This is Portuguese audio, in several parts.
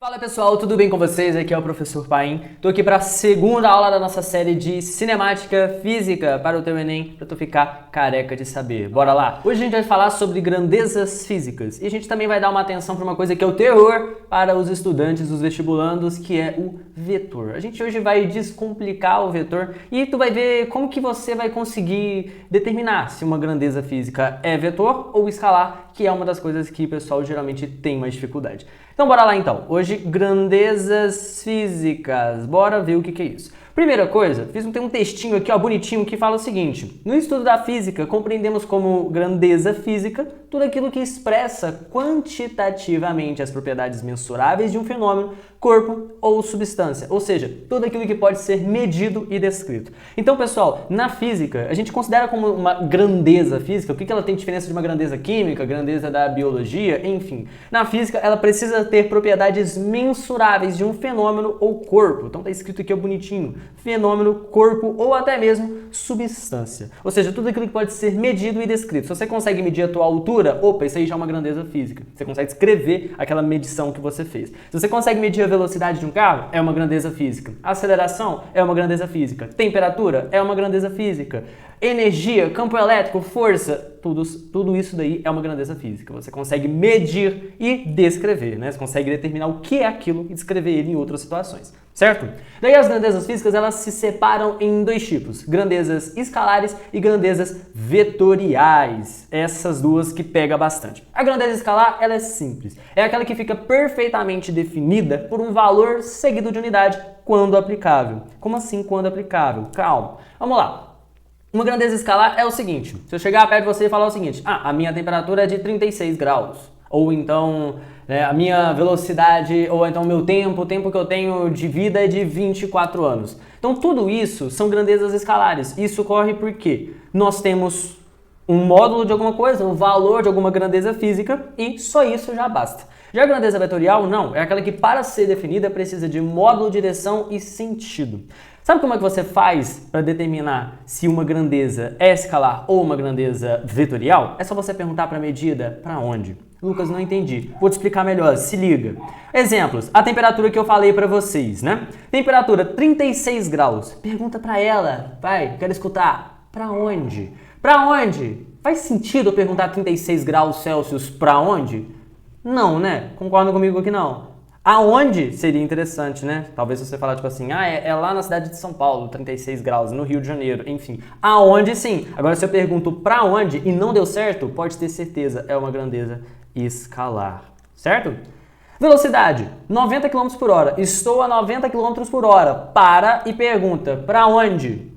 Fala pessoal, tudo bem com vocês? Aqui é o professor Paim. Tô aqui para a segunda aula da nossa série de Cinemática Física para o teu Enem, para tu ficar careca de saber. Bora lá? Hoje a gente vai falar sobre grandezas físicas e a gente também vai dar uma atenção para uma coisa que é o terror para os estudantes, os vestibulandos, que é o vetor. A gente hoje vai descomplicar o vetor e tu vai ver como que você vai conseguir determinar se uma grandeza física é vetor ou escalar, que é uma das coisas que o pessoal geralmente tem mais dificuldade. Então bora lá então. Hoje, grandezas físicas. Bora ver o que é isso. Primeira coisa, tem um textinho aqui, ó, bonitinho, que fala o seguinte: no estudo da física, compreendemos como grandeza física tudo aquilo que expressa quantitativamente as propriedades mensuráveis de um fenômeno, corpo ou substância, ou seja, tudo aquilo que pode ser medido e descrito. Então, pessoal, na física, a gente considera como uma grandeza física, o que ela tem diferença de uma grandeza química, grandeza da biologia, enfim. Na física, ela precisa ter propriedades mensuráveis de um fenômeno ou corpo. Então, tá escrito aqui, ó, bonitinho: fenômeno, corpo ou até mesmo substância. Ou seja, tudo aquilo que pode ser medido e descrito. Se você consegue medir a tua altura, opa, isso aí já é uma grandeza física. Você consegue escrever aquela medição que você fez. Se você consegue medir a velocidade de um carro, é uma grandeza física. Aceleração é uma grandeza física. Temperatura é uma grandeza física. Energia, campo elétrico, força, tudo isso daí é uma grandeza física. Você consegue medir e descrever, né? Você consegue determinar o que é aquilo e descrever ele em outras situações, certo? Daí as grandezas físicas, elas se separam em dois tipos: grandezas escalares e grandezas vetoriais. Essas duas que pega bastante. A grandeza escalar, ela é simples. É aquela que fica perfeitamente definida por um valor seguido de unidade quando aplicável. Como assim quando aplicável? Calma. Vamos lá. Uma grandeza escalar é o seguinte: se eu chegar perto de você e falar o seguinte, a minha temperatura é de 36 graus, ou então a minha velocidade, ou então o tempo que eu tenho de vida é de 24 anos. Então tudo isso são grandezas escalares. Isso ocorre porque nós temos um módulo de alguma coisa, um valor de alguma grandeza física, e só isso já basta. Já a grandeza vetorial, não, é aquela que para ser definida precisa de módulo, direção e sentido. Sabe como é que você faz para determinar se uma grandeza é escalar ou uma grandeza vetorial? É só você perguntar para a medida para onde. Lucas, não entendi. Vou te explicar melhor, se liga. Exemplos, a temperatura que eu falei para vocês, né? Temperatura 36 graus. Pergunta para ela, pai, quero escutar. Para onde? Para onde? Faz sentido eu perguntar 36 graus Celsius para onde? Não, né? Concordam comigo que não? Aonde seria interessante, né? Talvez você falar tipo assim, é lá na cidade de São Paulo, 36 graus, no Rio de Janeiro, enfim. Aonde sim. Agora se eu pergunto pra onde e não deu certo, pode ter certeza, é uma grandeza escalar, certo? Velocidade, 90 km por hora. Estou a 90 km por hora. Para e pergunta, pra onde?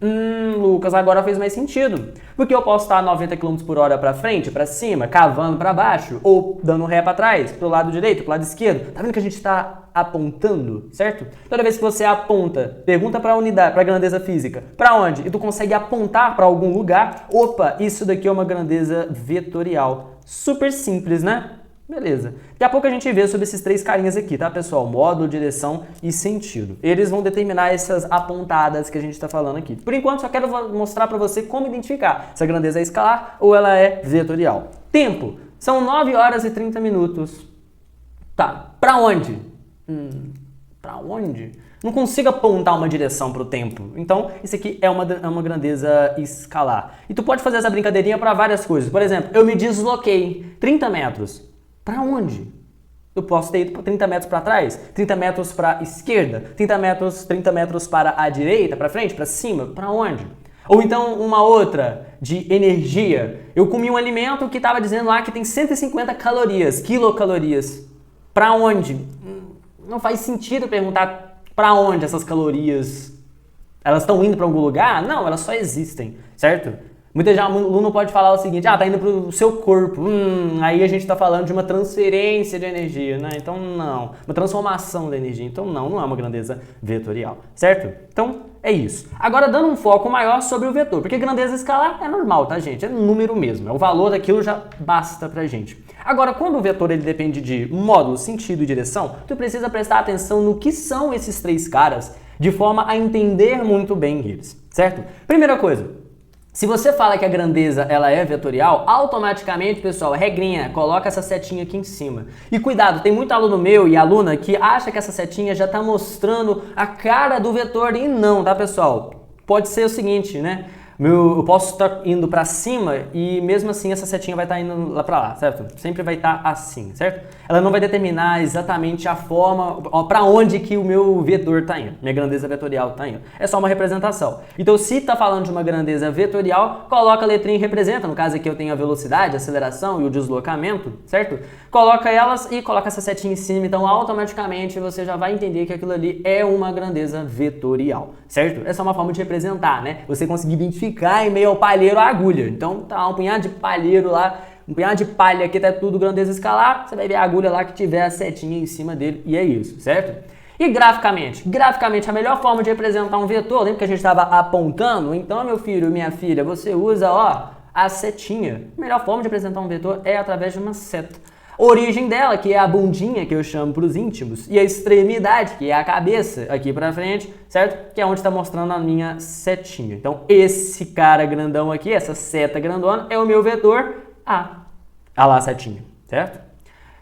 Lucas, agora fez mais sentido. Porque eu posso estar a 90 km por hora pra frente, pra cima, cavando pra baixo, ou dando ré pra trás, pro lado direito, pro lado esquerdo. Tá vendo que a gente está apontando, certo? Toda vez que você aponta, pergunta pra unidade, pra grandeza física, pra onde? E tu consegue apontar pra algum lugar, opa, isso daqui é uma grandeza vetorial. Super simples, né? Beleza. Daqui a pouco a gente vê sobre esses três carinhas aqui, tá, pessoal? Módulo, direção e sentido. Eles vão determinar essas apontadas que a gente está falando aqui. Por enquanto, só quero mostrar para você como identificar se a grandeza é escalar ou ela é vetorial. Tempo. São 9 horas e 30 minutos. Tá. Pra onde? Pra onde? Não consigo apontar uma direção para o tempo. Então, isso aqui é uma grandeza escalar. E tu pode fazer essa brincadeirinha para várias coisas. Por exemplo, eu me desloquei 30 metros. Para onde? Eu posso ter ido 30 metros para trás, 30 metros para a esquerda, 30 metros para a direita, para frente, para cima, para onde? Ou então uma outra de energia. Eu comi um alimento que estava dizendo lá que tem 150 calorias, quilocalorias. Para onde? Não faz sentido perguntar para onde essas calorias. Elas estão indo para algum lugar? Não, elas só existem, certo? Muita gente, o aluno pode falar o seguinte, tá indo pro seu corpo, aí a gente tá falando de uma transferência de energia, né? Então não, uma transformação da energia, então não é uma grandeza vetorial, certo? Então é isso. Agora dando um foco maior sobre o vetor, porque grandeza escalar é normal, tá gente? É número mesmo, é o valor daquilo já basta pra gente. Agora, quando o vetor ele depende de módulo, sentido e direção, tu precisa prestar atenção no que são esses três caras, de forma a entender muito bem eles, certo? Primeira coisa, Se você fala que a grandeza ela é vetorial, automaticamente, pessoal, regrinha, coloca essa setinha aqui em cima. E cuidado, tem muito aluno meu e aluna que acha que essa setinha já está mostrando a cara do vetor e não, tá, pessoal? Pode ser o seguinte, né? Eu posso estar indo para cima e mesmo assim essa setinha vai estar indo lá para lá, certo? Sempre vai estar assim, certo? Ela não vai determinar exatamente a forma, para onde que o meu vetor está indo, minha grandeza vetorial está indo. É só uma representação. Então se está falando de uma grandeza vetorial, coloca a letrinha e representa. No caso aqui eu tenho a velocidade, a aceleração e o deslocamento, certo? Coloca elas e coloca essa setinha em cima, então automaticamente você já vai entender que aquilo ali é uma grandeza vetorial, certo? Essa é uma forma de representar, né? Você conseguir identificar em meio ao palheiro a agulha. Então tá um punhado de palheiro lá, um punhado de palha aqui, tá tudo grandeza escalar, você vai ver a agulha lá que tiver a setinha em cima dele e é isso, certo? E graficamente? Graficamente, a melhor forma de representar um vetor, lembra que a gente estava apontando? Então, meu filho e minha filha, você usa, ó, a setinha. A melhor forma de representar um vetor é através de uma seta. A origem dela, que é a bundinha, que eu chamo para os íntimos, e a extremidade, que é a cabeça, aqui para frente, certo? Que é onde está mostrando a minha setinha. Então, esse cara grandão aqui, essa seta grandona, é o meu vetor A. Ah lá a setinha, certo?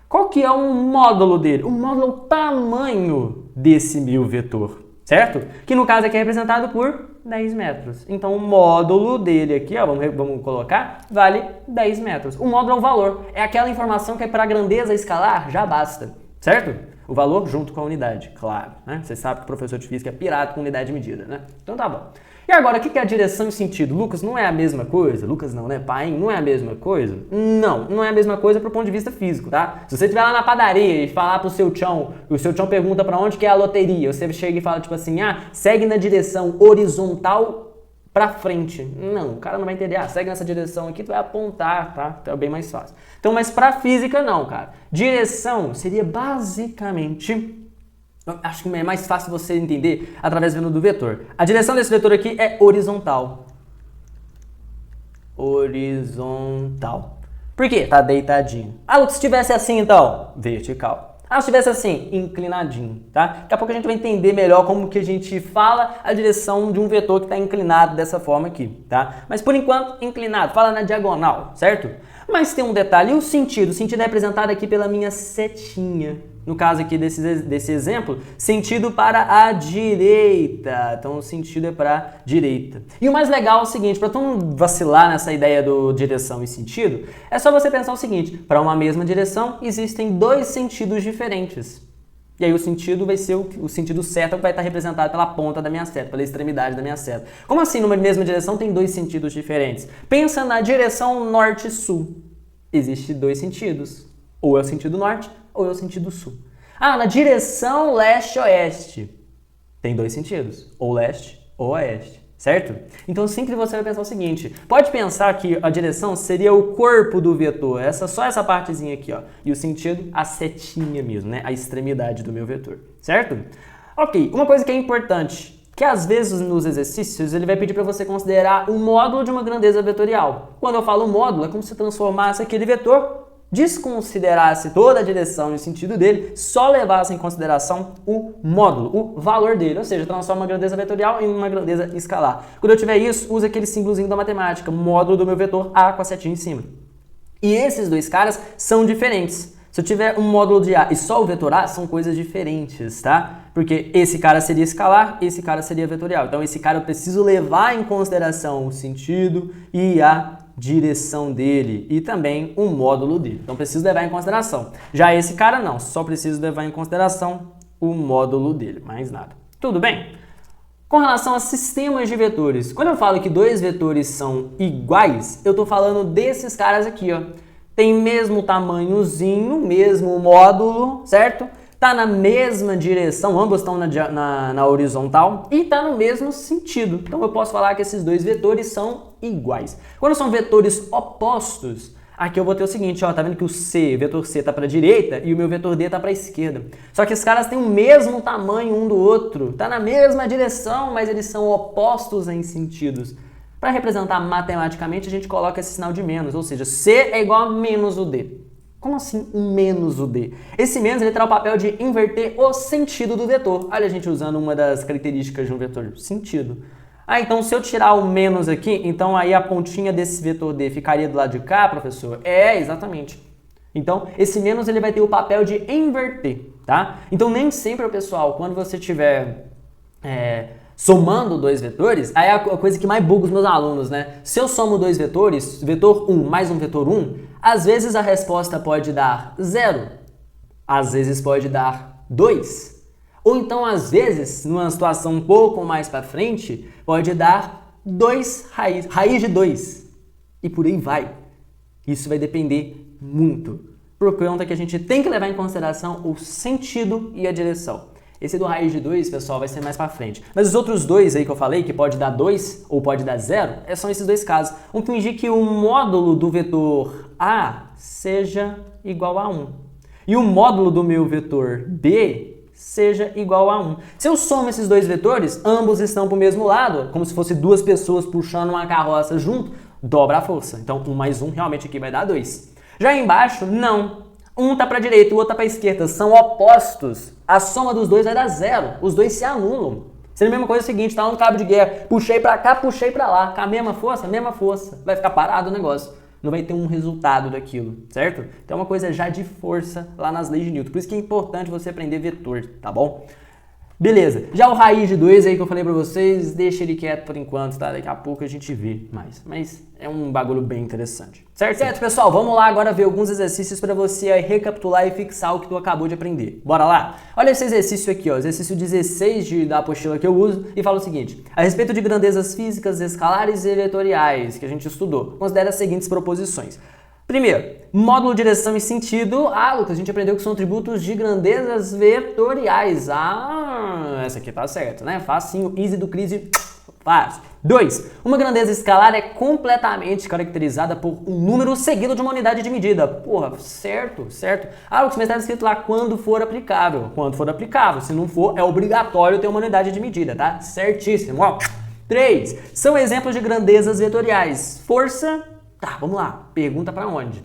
Qual que é o módulo dele? O módulo é o tamanho desse meu vetor, certo? Que no caso aqui é representado por 10 metros. Então o módulo dele aqui, ó, vamos colocar, vale 10 metros. O módulo é o valor, é aquela informação que é para a grandeza escalar, já basta, certo? O valor junto com a unidade, claro, né? Você sabe que o professor de física é pirata com unidade de medida, né? Então tá bom. E agora, o que é a direção e sentido? Lucas, não é a mesma coisa? Lucas não, né? Pai, não é a mesma coisa? Não, não é a mesma coisa pro ponto de vista físico, tá? Se você estiver lá na padaria e falar pro seu tchão, e o seu tchão pergunta pra onde que é a loteria, você chega e fala tipo assim, ah, segue na direção horizontal pra frente. Não, o cara não vai entender, ah, segue nessa direção aqui, tu vai apontar, tá? Então é bem mais fácil. Então, mas pra física não, cara. Direção seria basicamente... Acho que é mais fácil você entender através do vetor. A direção desse vetor aqui é horizontal. Horizontal. Por quê? Tá deitadinho. Ah, se estivesse assim então, vertical. Ah, se estivesse assim, inclinadinho, tá? Daqui a pouco a gente vai entender melhor como que a gente fala a direção de um vetor que está inclinado dessa forma aqui, tá? Mas por enquanto, inclinado, fala na diagonal, certo? Mas tem um detalhe, e o sentido? O sentido é representado aqui pela minha setinha. No caso aqui desse exemplo, sentido para a direita. Então o sentido é para a direita. E o mais legal é o seguinte, para tu não vacilar nessa ideia do direção e sentido, é só você pensar o seguinte, para uma mesma direção existem dois sentidos diferentes. E aí o sentido vai ser o sentido certo que vai estar representado pela ponta da minha seta, pela extremidade da minha seta. Como assim numa mesma direção tem dois sentidos diferentes? Pensa na direção norte-sul. Existem dois sentidos. Ou é o sentido norte, ou é o sentido sul. Ah, na direção leste-oeste. Tem dois sentidos. Ou leste ou oeste. Certo? Então sempre você vai pensar o seguinte. Pode pensar que a direção seria o corpo do vetor. Só essa partezinha aqui, ó. E o sentido, a setinha mesmo, né? A extremidade do meu vetor. Certo? Ok. Uma coisa que é importante. Que às vezes nos exercícios ele vai pedir para você considerar o módulo de uma grandeza vetorial. Quando eu falo módulo, é como se transformasse aquele vetor, desconsiderasse toda a direção e o sentido dele, só levasse em consideração o módulo, o valor dele, ou seja, transforma uma grandeza vetorial em uma grandeza escalar. Quando eu tiver isso, usa aquele símbolozinho da matemática, módulo do meu vetor A com a setinha em cima. E esses dois caras são diferentes. Se eu tiver um módulo de A e só o vetor A, são coisas diferentes, tá? Porque esse cara seria escalar, esse cara seria vetorial. Então esse cara eu preciso levar em consideração o sentido e a direção dele e também o módulo dele. Então preciso levar em consideração. Já esse cara não, só preciso levar em consideração o módulo dele, mais nada. Tudo bem? Com relação a sistemas de vetores, quando eu falo que dois vetores são iguais, eu estou falando desses caras aqui, ó. Tem mesmo tamanhozinho, mesmo módulo, certo? Tá na mesma direção, ambos estão na horizontal e tá no mesmo sentido. Então eu posso falar que esses dois vetores são iguais. Quando são vetores opostos, aqui eu vou ter o seguinte, ó, tá vendo que o vetor C tá para a direita e o meu vetor D tá para a esquerda. Só que esses caras têm o mesmo tamanho um do outro, tá na mesma direção, mas eles são opostos em sentidos. Para representar matematicamente, a gente coloca esse sinal de menos, ou seja, C é igual a menos o D. Como assim menos o D? Esse menos ele terá o papel de inverter o sentido do vetor. Olha a gente usando uma das características de um vetor, sentido. Ah, então se eu tirar o menos aqui, então aí a pontinha desse vetor D ficaria do lado de cá, professor? É, exatamente. Então, esse menos ele vai ter o papel de inverter, tá? Então, nem sempre, pessoal, quando você estiver somando dois vetores, aí é a coisa que mais buga os meus alunos, né? Se eu somo dois vetores, vetor 1 mais um vetor 1, às vezes a resposta pode dar 0, às vezes pode dar 2. Ou então, às vezes, numa situação um pouco mais para frente, pode dar 2 raiz de 2. E por aí vai. Isso vai depender muito. Por conta que a gente tem que levar em consideração o sentido e a direção. Esse do raiz de 2, pessoal, vai ser mais para frente. Mas os outros dois aí que eu falei, que pode dar 2 ou pode dar 0, são esses dois casos. Vamos fingir que o módulo do vetor A seja igual a 1. E o módulo do meu vetor B seja igual a 1. Se eu somo esses dois vetores, ambos estão para o mesmo lado, como se fosse duas pessoas puxando uma carroça junto, dobra a força. Então, 1 mais 1 realmente aqui vai dar 2. Já embaixo, não. Um está para a direita e o outro está para a esquerda. São opostos. A soma dos dois vai dar 0. Os dois se anulam. Seria a mesma coisa seguinte, tá no cabo de guerra. Puxei para cá, puxei para lá. Com a mesma força. Vai ficar parado o negócio. Não vai ter um resultado daquilo, certo? Então é uma coisa já de força lá nas leis de Newton. Por isso que é importante você aprender vetor, tá bom? Beleza. Já o raiz de 2 aí que eu falei pra vocês, deixa ele quieto por enquanto, tá? Daqui a pouco a gente vê mais. Mas é um bagulho bem interessante. Certo? Certo, pessoal? Vamos lá agora ver alguns exercícios pra você aí recapitular e fixar o que tu acabou de aprender. Bora lá? Olha esse exercício aqui, ó. Exercício 16 da apostila que eu uso e fala o seguinte. A respeito de grandezas físicas, escalares e vetoriais que a gente estudou, considere as seguintes proposições. Primeiro, módulo, direção e sentido. Ah, Lucas, a gente aprendeu que são atributos de grandezas vetoriais. Ah, essa aqui tá certo, né? Facinho, easy do Cris, fácil. 2. Uma grandeza escalar é completamente caracterizada por um número seguido de uma unidade de medida. Porra, certo. Ah, Lucas, mas estava escrito lá quando for aplicável. Quando for aplicável. Se não for, é obrigatório ter uma unidade de medida, tá? Certíssimo. 3. São exemplos de grandezas vetoriais. Força. Tá, vamos lá. Pergunta pra onde?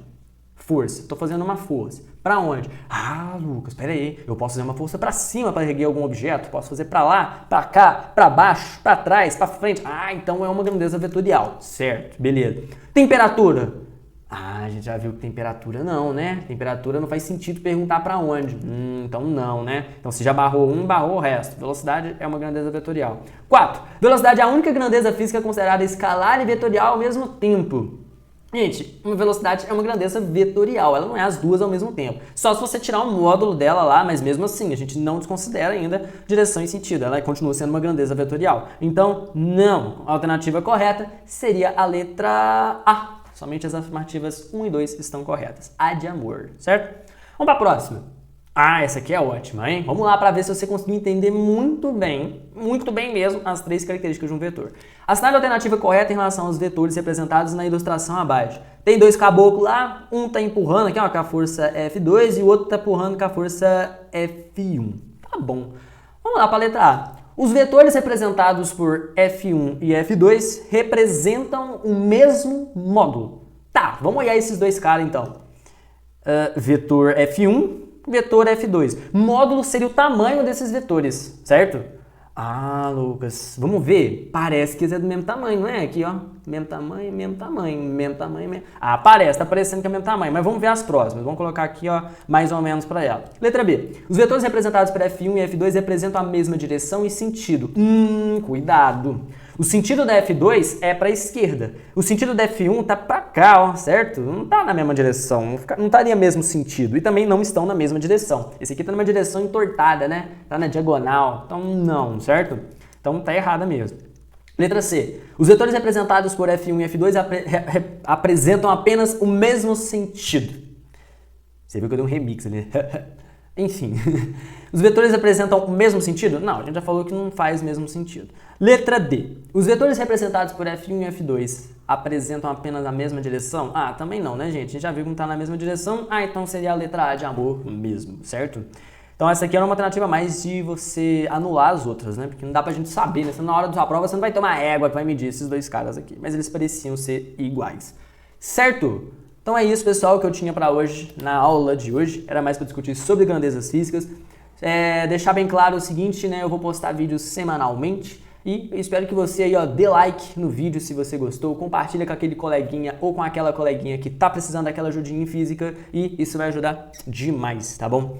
Força. Tô fazendo uma força. Pra onde? Ah, Lucas, pera aí. Eu posso fazer uma força pra cima para erguer algum objeto. Posso fazer pra lá, pra cá, pra baixo, pra trás, pra frente. Ah, então é uma grandeza vetorial. Certo, beleza. Temperatura. Ah, a gente já viu que temperatura não, né? Temperatura não faz sentido perguntar pra onde. Então não, né? Então se já barrou um, barrou o resto. Velocidade é uma grandeza vetorial. 4. Velocidade é a única grandeza física considerada escalar e vetorial ao mesmo tempo. Gente, uma velocidade é uma grandeza vetorial, ela não é as duas ao mesmo tempo. Só se você tirar um módulo dela lá, mas mesmo assim, a gente não desconsidera ainda direção e sentido, ela continua sendo uma grandeza vetorial. Então, não. A alternativa correta seria a letra A. Somente as afirmativas 1 e 2 estão corretas. A de amor, certo? Vamos para a próxima. Ah, essa aqui é ótima, hein? Vamos lá para ver se você conseguiu entender muito bem mesmo, as 3 características de um vetor. Assinale a alternativa correta em relação aos vetores representados na ilustração abaixo. Tem 2 caboclos lá, um tá empurrando aqui, ó, com a força F2 e o outro tá empurrando com a força F1. Tá bom. Vamos lá para a letra A. Os vetores representados por F1 e F2 representam o mesmo módulo. Tá, vamos olhar esses dois caras então. Vetor F1, vetor F2. Módulo seria o tamanho desses vetores, certo? Ah, Lucas, vamos ver? Parece que eles é do mesmo tamanho, não é? Aqui, ó, mesmo tamanho. Ah, parece, tá parecendo que é o mesmo tamanho, mas vamos ver as próximas. Vamos colocar aqui, ó, mais ou menos para ela. Letra B. Os vetores representados por F1 e F2 representam a mesma direção e sentido. Cuidado. O sentido da F2 é para a esquerda. O sentido da F1 tá para cá, ó, certo? Não tá na mesma direção, não estaria mesmo sentido. E também não estão na mesma direção. Esse aqui tá numa direção entortada, né? Tá na diagonal. Então não, certo? Então tá errada mesmo. Letra C. Os vetores representados por F1 e F2 apresentam apenas o mesmo sentido. Você viu que eu dei um remix ali. Enfim, os vetores apresentam o mesmo sentido? Não, a gente já falou que não faz o mesmo sentido. Letra D. Os vetores representados por F1 e F2 apresentam apenas a mesma direção? Ah, também não, né, gente? A gente já viu que não está na mesma direção. Ah, então seria a letra A de amor mesmo, certo? Então essa aqui era uma alternativa mais de você anular as outras, né? Porque não dá pra gente saber, né? Na hora da sua prova você não vai ter uma égua que vai medir esses dois caras aqui. Mas eles pareciam ser iguais. Certo? Então é isso, pessoal, que eu tinha para hoje, na aula de hoje. Era mais para discutir sobre grandezas físicas. Deixar bem claro o seguinte, né? Eu vou postar vídeos semanalmente. E eu espero que você aí, ó, dê like no vídeo se você gostou, compartilha com aquele coleguinha ou com aquela coleguinha que tá precisando daquela ajudinha em física e isso vai ajudar demais, tá bom?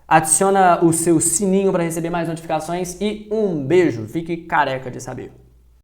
Adiciona o seu sininho para receber mais notificações e um beijo, fique careca de saber.